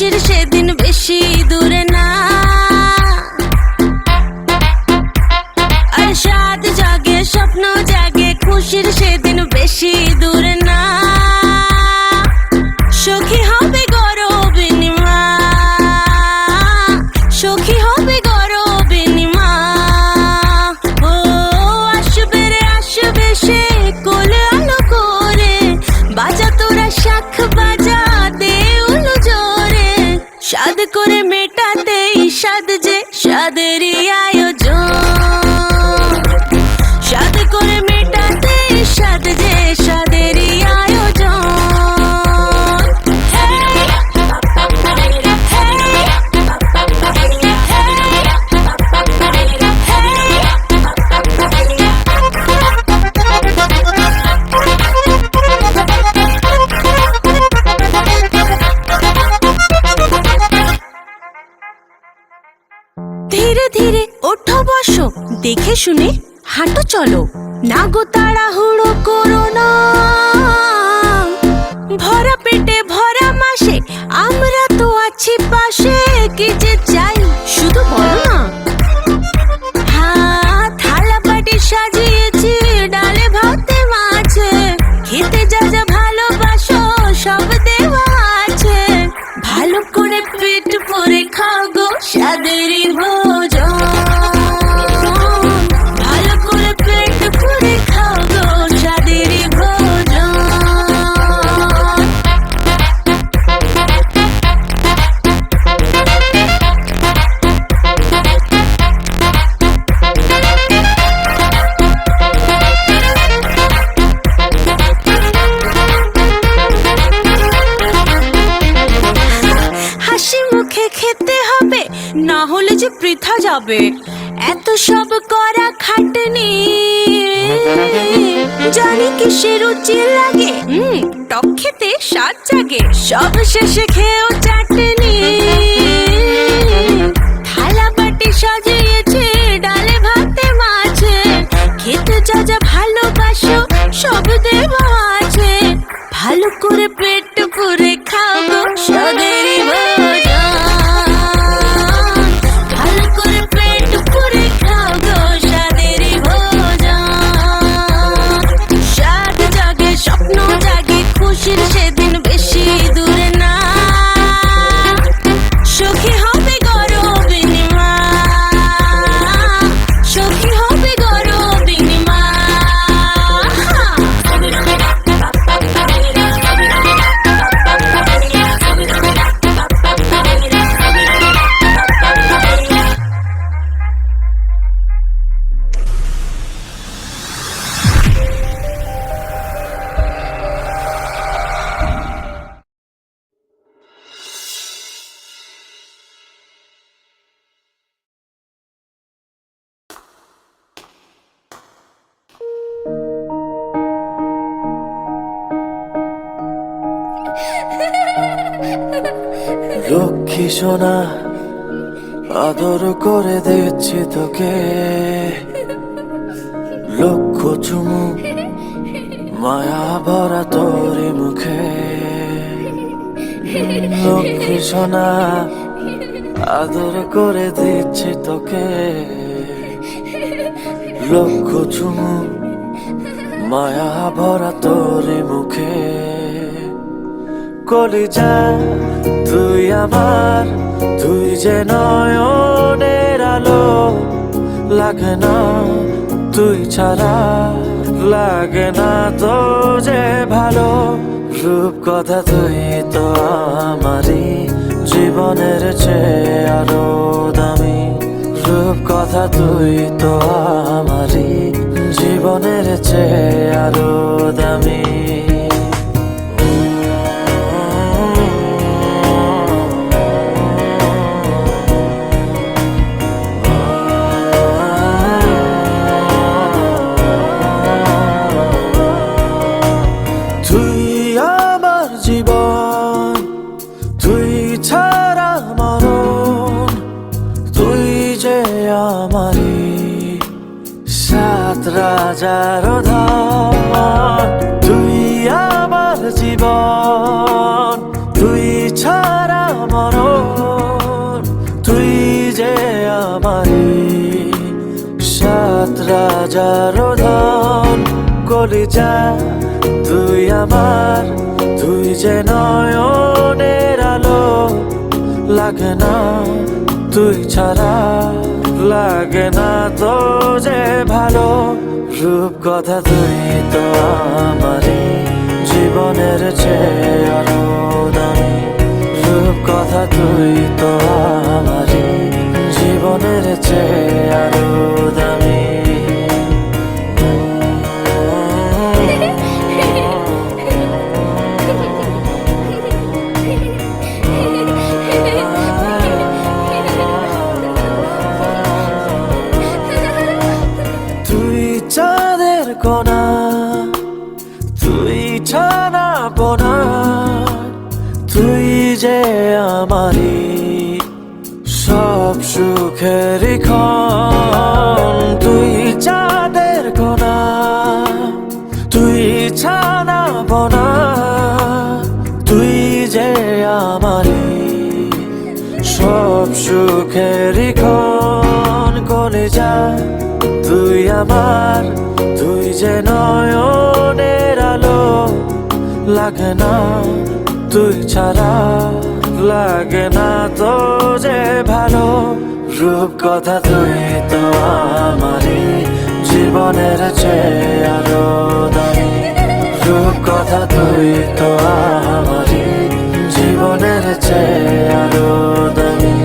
খুশির সেদিন বেশি দূরে না। আর সাত জাগে স্বপ্ন জাগে খুশির সেদিন বেশি দূরে না। সখী হবে গৌরবিনী মা, সখী হবে গৌরবিনী মা। ও আসবে রে আসবে সে কোলে আলো করে, বাজা তোরা শাখ বাজা দে উলু জোরে। সাদ করে মেটাতে সাদ যে সাদেরই আয়োজন, সাদ করে মেটাতে সাদ যে সাদেরই আয়োজন। ধীরে ধীরে ওঠো বসো, দেখে শুনে হাঁটো চলো, না গো তাড়াহুড়ো করো না। ভরা পেটে ভরা মাসে আমরা তো আছি পাশে, কি যে চাই শুধু বলো না। হ্যাঁ থালা বাটি সাজিয়েছি ডালে ভাতে মাছে, খেতে যা যা ভালোবাসো সব দেওয়া আছে। ভালো করে পেট ভরে খাও গো সাদেরই ভোজন, ভালো করে পেট ভরে খাও গো সাদেরই ভোজন। হাসি মুখে খেতে হবে, না হলে যে বৃথা যাবে এত সব করা খাটনি। জানি কিসে রুচি লাগে, টক খেতে স্বাদ জাগে, সব শেষে খেয়েও চাটনি। থালা বাটি সাজিয়েছে ডালে ভাতে মাছে, খেতে যা যা ভালোবাসো সব দেওয়া আছে। ভালো করে পেট পুরে খাও গো সাদেরই ভোজন, ভালো করে পেট পুরে খাও গো সাদেরই ভোজন। সাত জাগে স্বপ্ন জাগে খুশির সেদিন বেশি দূরে না। সখী হবে গৌরবিনী মা, সখী হবে গৌরবিনী মা। লক্ষ্মী সোনা আদর করে দিচ্ছি তোকে, লক্ষ চুমু মায়া ভরা তোর মুখে। লক্ষ্মী সোনা আদর করে দিচ্ছি তোকে, লক্ষ চুমু মায়া ভরা তোর মুখে। কলিজা তুই আমার, তুই যে নয়নের আলো, লাগে না তুই ছাড়া, লাগে না তো যে ভালো। রূপ কথা তুই তো আমারই জীবনের চেয়ে আরো দামি, রূপ কথা তুই তো আমারই জীবনের চেয়ে আরো দামি। রাজার ধন তুই আমার জীবন, তুই ছাড়া মরণ তুই যে আমারি সাত রাজার ধন কলিজা তুই আমার তুই যে নয়নের আলো লাগে না তুই ছাড়া লাগে না তো যে ভালো রূপ কথা তুই তো আমারই জীবনের চেয়ে আরো দামি রূপ কথা তুই তো আমারই জীবনের চেয়ে আরো দামি তুই চাঁদের কোনা তুই ছানা পোনা তুই যে আমারি সব সুখের ক্ষণ তুই চাঁদের কোনা তুই ছানা পোনা তুই যে আমারি সব সুখের ক্ষণ কলিজা তুই আমার তুই যে নয়নের আলো লাগে না তুই ছাড়া লাগে না তো যে ভালো রূপ কথা তুই তো আমারই জীবনের চেয়ে আরো দামি রূপ কথা তুই তো আমারই জীবনের চেয়ে আরো দামি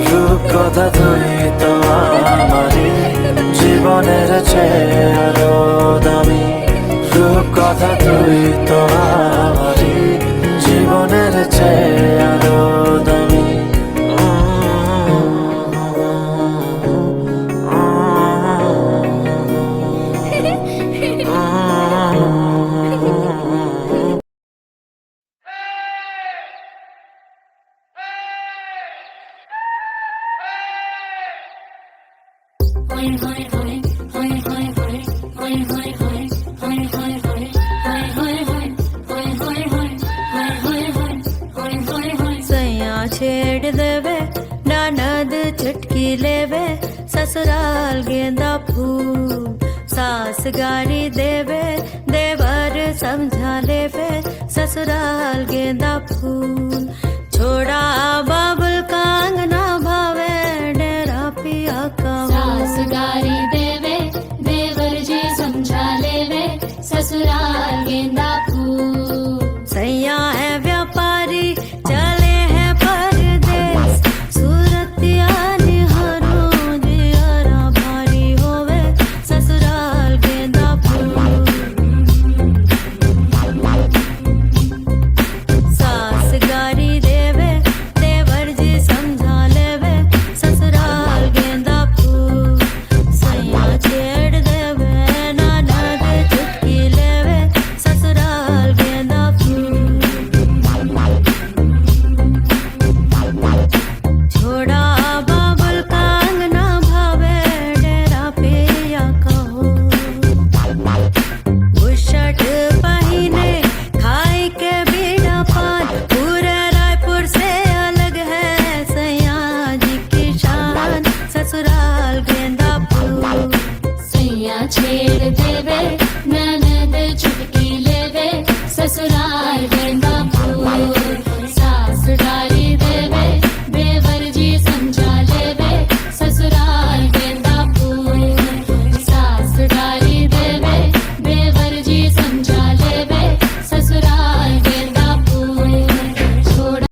রূপ কথা তুই তো আমারই জীবনের চেয়ে আরো দামি রূপ কথা তুই তো আমারই জীবনের চেয়ে আরো দামি सैया छेड़ देवे ननद चुटकी लेवे ससुराल गेंदा फूल सास गारी देवे देवर समझा लेवे ससुराल गेंदा फूल छोड़ा